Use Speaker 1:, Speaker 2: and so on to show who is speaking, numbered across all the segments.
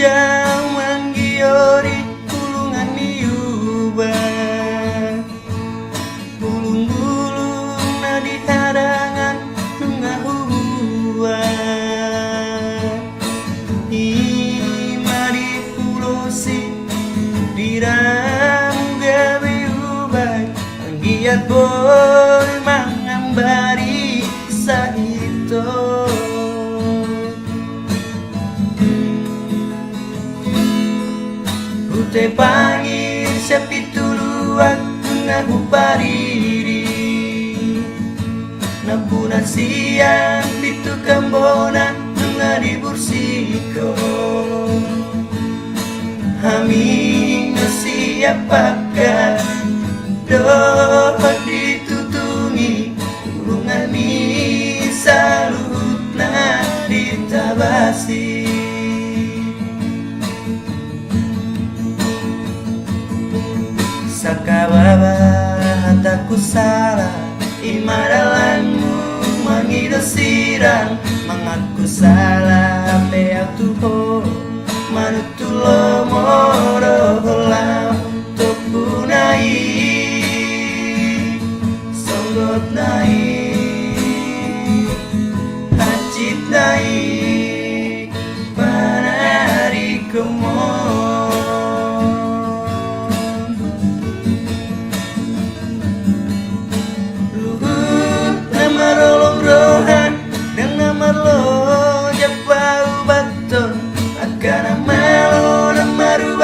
Speaker 1: jaman giori kulungan niuba bulung-bulung na di harangan nunga hua ima di pulosi diramu gawe ubay ang giat boy mangambari sa ito. Te pangin sa pituluan nga hupariri Nabunan siyang pitu kambona nga dibursiko Haming na siya pagkat doon ditutungi Ulungan ni sa luhut na ditabasi Sakababa hataku salah imaralanmu mangidosirang mengaku salah peak tuho manutulo moroholam topunai songgot nai hacit nai panari kemo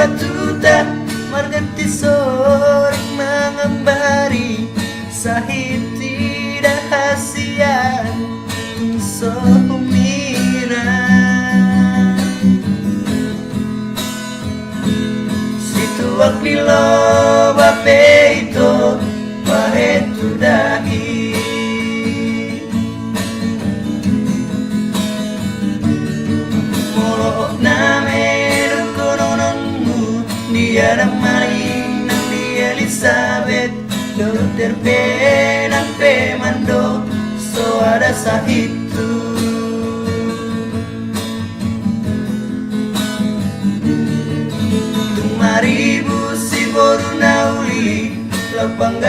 Speaker 1: batuta marganti sorik mangambari sahiti dahasian tungso pemira situak lilo bapeito bahetu dahi molo name dia namain Nabi Elizabeth Dokter penang pemando so ada sahitu Tumaribu si boru nauli lapang